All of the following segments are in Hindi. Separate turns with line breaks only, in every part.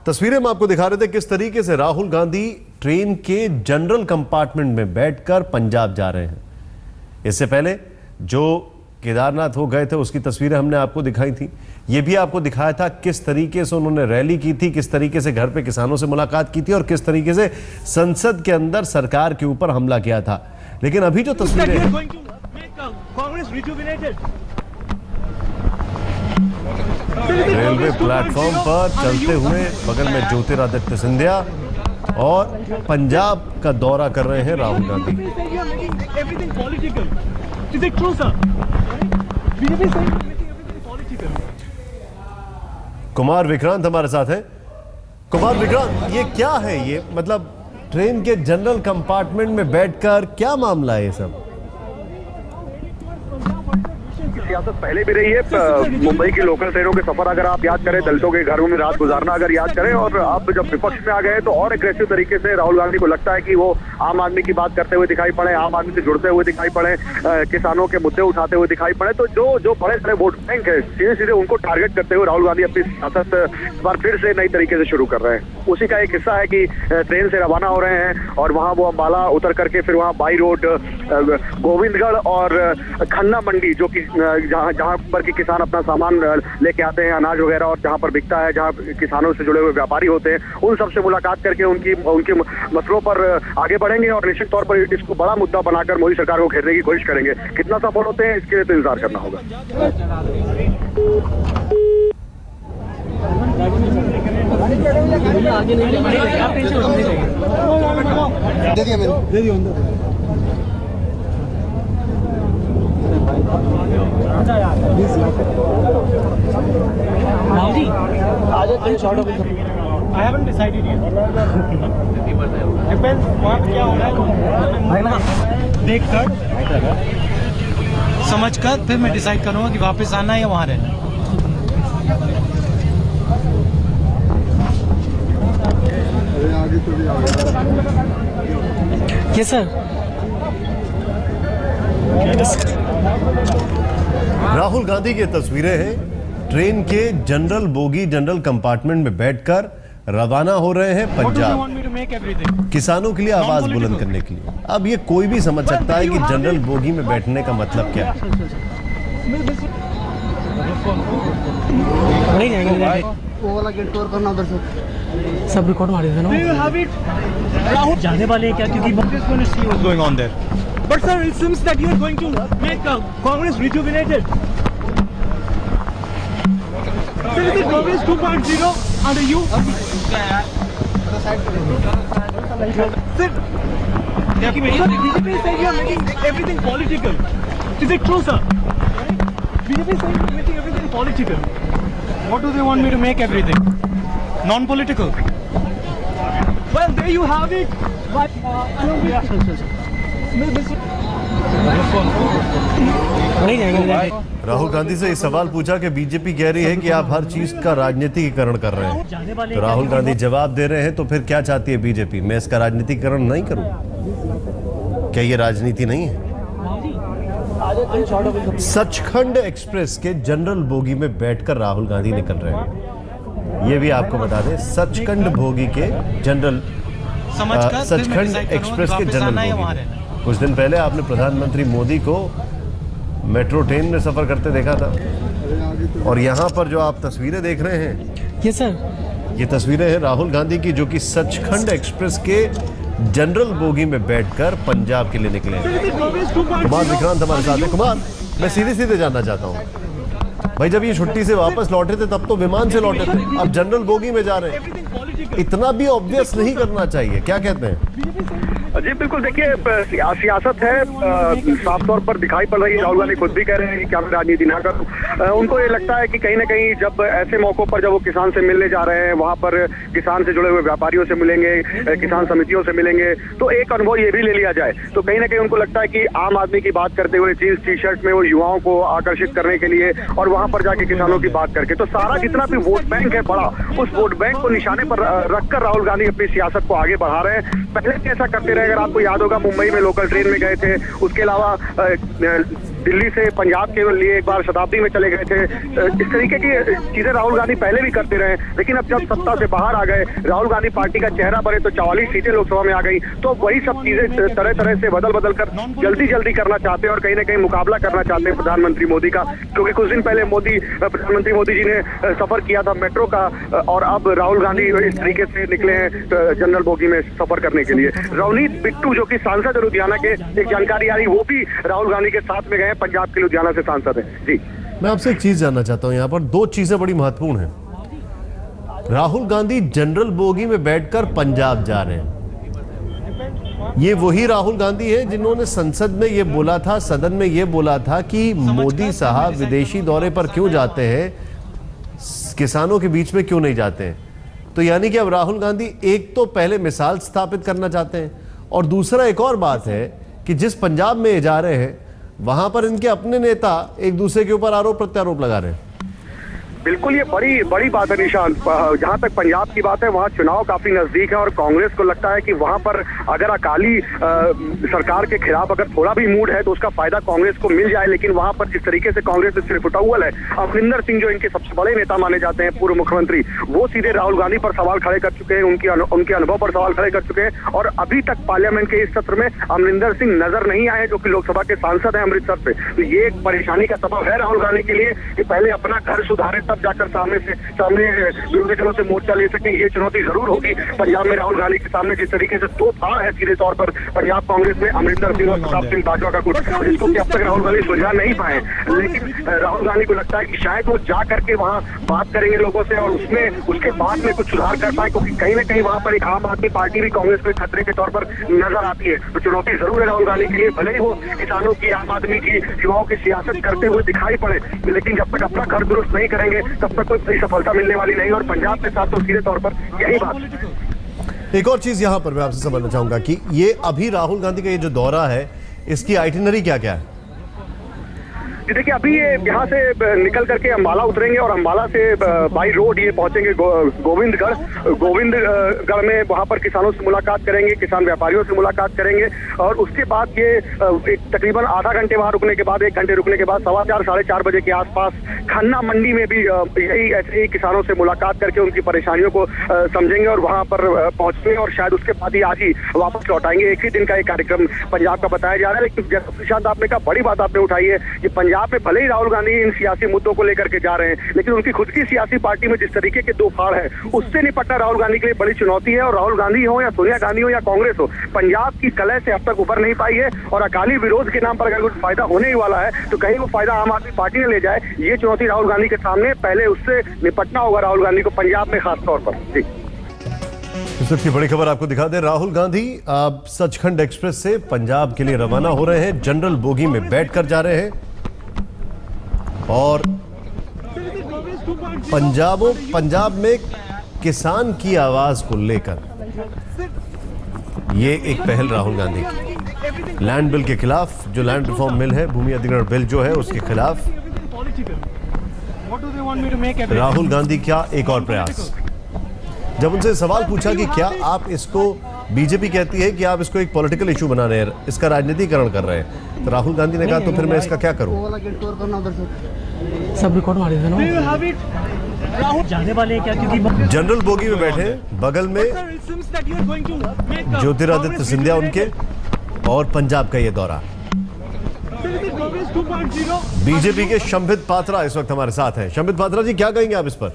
तस्वीरें हम आपको दिखा रहे थे किस तरीके से राहुल गांधी ट्रेन के जनरल कंपार्टमेंट में बैठकर पंजाब जा रहे हैं। इससे पहले जो केदारनाथ हो गए थे उसकी तस्वीरें हमने आपको दिखाई थी। ये भी आपको दिखाया था किस तरीके से उन्होंने रैली की थी, किस तरीके से घर पे किसानों से मुलाकात की थी और किस तरीके से संसद के अंदर सरकार के ऊपर हमला किया था। लेकिन अभी जो तस्वीरें रेलवे प्लेटफॉर्म पर चलते हुए बगल में ज्योतिरादित्य सिंधिया और पंजाब का दौरा कर रहे हैं राहुल गांधी। कुमार विक्रांत हमारे साथ हैं। कुमार विक्रांत, ये क्या है? ये मतलब ट्रेन के जनरल कंपार्टमेंट में बैठकर क्या मामला है ये सब?
सियासत पहले भी रही है। मुंबई की लोकल ट्रेनों के सफर अगर आप याद करें, दलितों के घरों में रात गुजारना अगर याद करें, और आप जब विपक्ष में आ गए तो और एग्रेसिव तरीके से राहुल गांधी को लगता है कि वो आम आदमी की बात करते हुए दिखाई पड़े, आम आदमी से जुड़ते हुए दिखाई पड़े, किसानों के मुद्दे उठाते हुए दिखाई पड़े। तो जो बड़े बड़े वोट बैंक है सीधे सीधे उनको टारगेट करते हुए राहुल गांधी अपनी सियासत इस बार फिर से नई तरीके से शुरू कर रहे हैं। उसी का एक हिस्सा है कि ट्रेन से रवाना हो रहे हैं और वहाँ वो अम्बाला उतर करके फिर वहाँ बाई रोड गोविंदगढ़ और खन्ना मंडी, जो कि जहाँ पर कि किसान अपना सामान लेके आते हैं, अनाज वगैरह, और जहाँ पर बिकता है, जहाँ किसानों से जुड़े हुए व्यापारी होते हैं, उन सब से मुलाकात करके उनके मसलों पर आगे बढ़ेंगे और निश्चित तौर पर इसको बड़ा मुद्दा बनाकर मोदी सरकार को घेरने की कोशिश करेंगे। कितना सफल होते हैं इसके लिए तो इंतजार करना होगा।
I haven't decided yet. Depends वहाँ क्या हो रहा है, देख कर समझ कर फिर मैं डिसाइड करूँगा कि वापस आना है या वहाँ रहना। Yes sir.
राहुल गांधी की तस्वीरें हैं ट्रेन के जनरल बोगी जनरल कंपार्टमेंट में बैठकर रवाना हो रहे हैं पंजाब, किसानों के लिए आवाज बुलंद करने के लिए। अब ये कोई भी समझ सकता है कि जनरल बोगी में बैठने का मतलब क्या है।
वो वाला गेट कवर करना उधर से
सब रिकॉर्ड मार देना। राहुल जाने वाले हैं क्या? क्योंकि going on there. But sir, it seems that you are going to make Congress rejuvenated. So is it Congress 2.0 under you? Sir, BJP is saying you are making everything political. Is it true, sir? BJP is saying you are making everything political. What do they want me to make everything? Non-political? Well, there you have it. But
Rahul Gandhi से ये सवाल पूछा कि बीजेपी कह रही है कि आप हर चीज का राजनीतिकरण कर रहे हैं, तो राहुल गांधी जवाब दे रहे हैं तो फिर क्या चाहती है बीजेपी? मैं इसका राजनीतिकरण नहीं करूं? क्या ये राजनीति नहीं है? सचखंड एक्सप्रेस के जनरल बोगी में बैठकर राहुल गांधी निकल रहे हैं। ये भी आपको बता दें, सचखंड बोगी के जनरल सचखंड एक्सप्रेस के जनरल बोगी। कुछ दिन पहले आपने प्रधानमंत्री मोदी को मेट्रो ट्रेन में सफर करते देखा था, और यहाँ पर जो आप तस्वीरें देख रहे हैं
यस सर,
ये तस्वीरें हैं राहुल गांधी की, जो कि सचखंड एक्सप्रेस के जनरल बोगी में बैठकर पंजाब के लिए निकले हैं। कुमार विक्रांत हमारे साथ है। कुमार, मैं सीधे जानना चाहता हूँ भाई, जब ये छुट्टी से वापस लौटे थे तब तो विमान से लौटे थे, अब जनरल बोगी में जा रहे हैं, इतना भी ऑब्वियस नहीं करना चाहिए, क्या कहते हैं?
जी बिल्कुल, देखिए सियासत है, साफ तौर पर दिखाई पड़ रही है। राहुल गांधी खुद भी कह रहे हैं कि क्या मैं राजनीति ना करूं। उनको ये लगता है कि कहीं ना कहीं जब ऐसे मौकों पर जब वो किसान से मिलने जा रहे हैं, वहां पर किसान से जुड़े हुए व्यापारियों से मिलेंगे, किसान समितियों से मिलेंगे, तो एक अनुभव ये भी ले लिया जाए। तो कहीं ना कहीं उनको लगता है कि आम आदमी की बात करते हुए जींस टी शर्ट में वो युवाओं को आकर्षित करने के लिए और वहां पर जाके किसानों की बात करके, तो सारा जितना भी वोट बैंक है बड़ा, उस वोट बैंक को निशाने पर रखकर राहुल गांधी अपनी सियासत को आगे बढ़ा रहे हैं। पहले भी ऐसा करते रहे, अगर आपको याद होगा मुंबई में लोकल ट्रेन में गए थे, उसके अलावा दिल्ली से पंजाब के लिए एक बार शताब्दी में चले गए थे। इस तरीके की चीजें राहुल गांधी पहले भी करते रहे, लेकिन अब जब सत्ता से बाहर आ गए, राहुल गांधी पार्टी का चेहरा बने, तो 44 सीटें लोकसभा में आ गई, तो वही सब चीजें तरह तरह से बदल कर जल्दी करना चाहते हैं और कहीं ना कहीं मुकाबला करना चाहते हैं प्रधानमंत्री मोदी का। क्योंकि कुछ दिन पहले प्रधानमंत्री मोदी जी ने सफर किया था मेट्रो का, और अब राहुल गांधी इस तरीके से निकले हैं जनरल बोगी में सफर करने के लिए। रवनीत बिट्टू जो कि सांसद है लुधियाना के, एक जानकारी आ रही, वो भी राहुल गांधी के साथ में गए, पंजाब के लुधियाना से सांसद है। जी,
मैं आपसे एक चीज जानना चाहता हूं, यहाँ पर दो चीजें बड़ी महत्वपूर्ण हैं। राहुल गांधी जनरल बोगी में बैठकर पंजाब जा रहे हैं। ये वही राहुल गांधी है जिन्होंने संसद में ये बोला था, सदन में ये बोला था कि मोदी साहब विदेशी दौरे पर क्यों जाते हैं, किसानों के बीच में क्यों नहीं जाते हैं। तो यानी कि अब राहुल गांधी एक तो पहले मिसाल स्थापित करना चाहते हैं, और दूसरा एक और बात है कि जिस पंजाब में ये जा रहे हैं वहां पर इनके अपने नेता एक दूसरे के ऊपर आरोप प्रत्यारोप लगा रहे हैं।
बिल्कुल, ये बड़ी बात है निशांत। जहां तक पंजाब की बात है, वहां चुनाव काफी नजदीक है और कांग्रेस को लगता है कि वहां पर अगर अकाली सरकार के खिलाफ अगर थोड़ा भी मूड है तो उसका फायदा कांग्रेस को मिल जाए। लेकिन वहां पर जिस तरीके से कांग्रेस सिर्फ उटाउल है, अमरिंदर सिंह जो इनके सबसे बड़े नेता माने जाते हैं, पूर्व मुख्यमंत्री, वो सीधे राहुल गांधी पर सवाल खड़े कर चुके हैं, उनके अनुभव पर सवाल खड़े कर चुके हैं। और अभी तक पार्लियामेंट के इस सत्र में अमरिंदर सिंह नजर नहीं आए, जो कि लोकसभा के सांसद है अमृतसर से। तो ये एक परेशानी का सबब है राहुल गांधी के लिए कि पहले अपना घर सुधारे, तब जाकर सामने विरोधी दलों से मोर्चा ले सकें। ये चुनौती जरूर होगी पंजाब में राहुल गांधी के सामने। जिस तरीके से दो फाड़ है सीधे तौर पर पंजाब कांग्रेस में, अमरिंदर सिंह और प्रताप सिंह बाजवा का कुछ, जिसको कि अब तक राहुल गांधी सुलझा नहीं पाए। लेकिन राहुल गांधी को लगता है कि शायद वो जा करके वहां बात करेंगे लोगों से और उसके बाद में कुछ सुधार कर पाए, क्योंकि कहीं ना कहीं वहां पर एक आम आदमी पार्टी भी कांग्रेस को खतरे के तौर पर नजर आती है। तो चुनौती जरूर है राहुल गांधी के लिए, भले ही वो किसानों की, आम आदमी की, युवाओं की सियासत करते हुए दिखाई पड़े, लेकिन जब तक अपना घर दुरुस्त नहीं करेंगे तब तक कोई सफलता मिलने वाली नहीं। और पंजाब के साथ तो सीधे तौर पर यही बात।
एक और चीज यहां पर मैं आपसे समझना चाहूंगा कि ये अभी राहुल गांधी का ये जो दौरा है, इसकी आइटिनरी क्या क्या है?
देखिए, अभी ये यहाँ से निकल करके अंबाला उतरेंगे और अंबाला से बाई रोड ये पहुंचेंगे गोविंदगढ़ में। वहां पर किसानों से मुलाकात करेंगे, किसान व्यापारियों से मुलाकात करेंगे, और उसके बाद ये तकरीबन आधा घंटे वहां रुकने के बाद, 1 घंटे रुकने के बाद 4:15 साढ़े 4 बजे के आसपास खन्ना मंडी में भी यही ऐसे ही किसानों से मुलाकात करके उनकी परेशानियों को समझेंगे और वहां पर पहुंचेंगे, और शायद उसके बाद ही आज ही वापस लौट आएंगे। एक ही दिन का एक कार्यक्रम पंजाब का बताया जा रहा है। लेकिन जैसा प्रशांत आपने कहा, बड़ी बात आपने उठाई है कि पंजाब में भले ही राहुल गांधी इन सियासी मुद्दों को लेकर के जा रहे हैं, लेकिन उनकी खुद की सियासी पार्टी में जिस तरीके के दो फाड़ है, उससे निपटना राहुल गांधी के लिए बड़ी चुनौती है। और राहुल गांधी हो या सोनिया गांधी हो या कांग्रेस हो, पंजाब की कलह से अब तक उभर नहीं पाई है। और अकाली विरोध के नाम पर अगर कुछ फायदा होने ही वाला है तो कहीं वो फायदा आम आदमी पार्टी ने ले जाए, ये चुनौती राहुल गांधी के सामने। पहले उससे निपटना होगा राहुल गांधी को पंजाब में खास तौर पर। जी,
इस वक्त की बड़ी खबर आपको दिखा दें। राहुल गांधी अब सचखंड एक्सप्रेस से पंजाब के लिए रवाना हो रहे हैं, जनरल बोगी में बैठकर जा रहे हैं, और पंजाब में किसान की आवाज को लेकर ये एक पहल राहुल गांधी की, लैंड बिल के खिलाफ, जो लैंड रिफॉर्म बिल है, भूमि अधिग्रहण बिल जो है, उसके खिलाफ राहुल गांधी का एक और प्रयास। जब उनसे सवाल पूछा कि क्या आप इसको, बीजेपी कहती है कि आप इसको एक पॉलिटिकल इशू बना रहे हैं, इसका राजनीतिकरण कर रहे हैं, तो राहुल गांधी ने कहा तो फिर मैं इसका क्या करूं?
सब रिकॉर्ड मारे
जाने वाले हैं क्या? क्योंकि
जनरल बोगी में बैठे, बगल में ज्योतिरादित्य सिंधिया उनके, और पंजाब का ये दौरा। बीजेपी के शंबित पात्रा इस वक्त हमारे साथ हैं। शंबित पात्रा जी, क्या कहेंगे आप इस पर?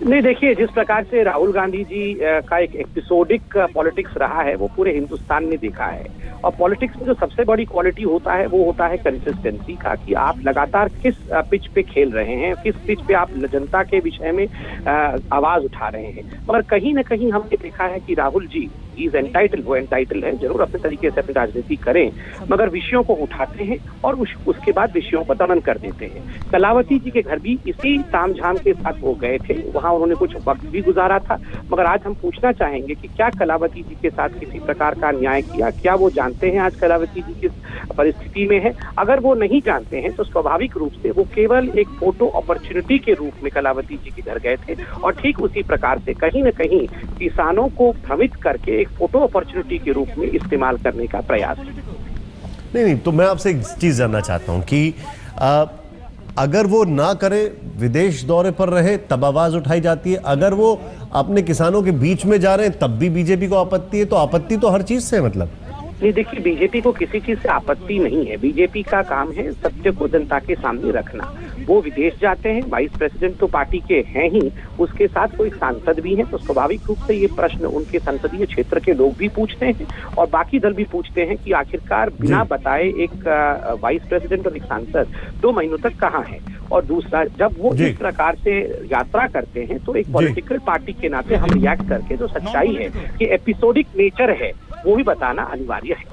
नहीं, देखिए, जिस प्रकार से राहुल गांधी जी का एक एपिसोडिक पॉलिटिक्स रहा है, वो पूरे हिंदुस्तान ने देखा है। और पॉलिटिक्स में जो सबसे बड़ी क्वालिटी होता है, वो होता है कंसिस्टेंसी का, कि आप लगातार किस पिच पे खेल रहे हैं, किस पिच पे आप जनता के विषय में आवाज उठा रहे हैं। मगर कहीं ना कहीं हमने देखा है कि राहुल जी इज एंटाइटल, वो एंटाइटल है, जरूर अपने तरीके से अपनी राजनीति करें, मगर विषयों को उठाते हैं और उसके बाद विषयों पर दमन कर देते हैं। कलावती जी के घर भी इसी तामझाम के साथ वो गए थे, वहां उन्होंने कुछ वक्त भी गुजारा था। मगर आज हम पूछना चाहेंगे कि क्या कलावती जी के साथ किसी प्रकार का अन्याय किया? क्या वो जानते हैं आज कलावती जी किस परिस्थिति में है? अगर वो नहीं जानते हैं तो स्वाभाविक रूप से वो केवल एक फोटो अपॉर्चुनिटी के रूप में कलावती जी के घर गए थे, और ठीक उसी प्रकार से कहीं न कहीं किसानों को भ्रमित करके एक फोटो अपॉर्चुनिटी के रूप में इस्तेमाल करने का प्रयास है।
नहीं, तो मैं आपसे एक चीज जानना चाहता हूं कि अगर वो ना करे, विदेश दौरे पर रहे, तब आवाज उठाई जाती है। अगर वो अपने किसानों के बीच में जा रहे हैं तब भी बीजेपी को आपत्ति है। तो आपत्ति तो हर चीज से है मतलब।
नहीं, देखिए, बीजेपी को किसी चीज से आपत्ति नहीं है। बीजेपी का काम है सत्य को जनता के सामने रखना। वो विदेश जाते हैं, वाइस प्रेसिडेंट तो पार्टी के हैं ही, उसके साथ कोई सांसद भी हैं, तो स्वाभाविक रूप से ये प्रश्न उनके संसदीय क्षेत्र के लोग भी पूछते हैं और बाकी दल भी पूछते हैं कि आखिरकार बिना बताए एक वाइस प्रेसिडेंट और एक सांसद 2 महीनों तक कहाँ है। और दूसरा, जब वो इस प्रकार से यात्रा करते हैं तो एक पॉलिटिकल पार्टी के नाते हम रिएक्ट करके जो सच्चाई है कि एपिसोडिक नेचर है वो भी बताना अनिवार्य है।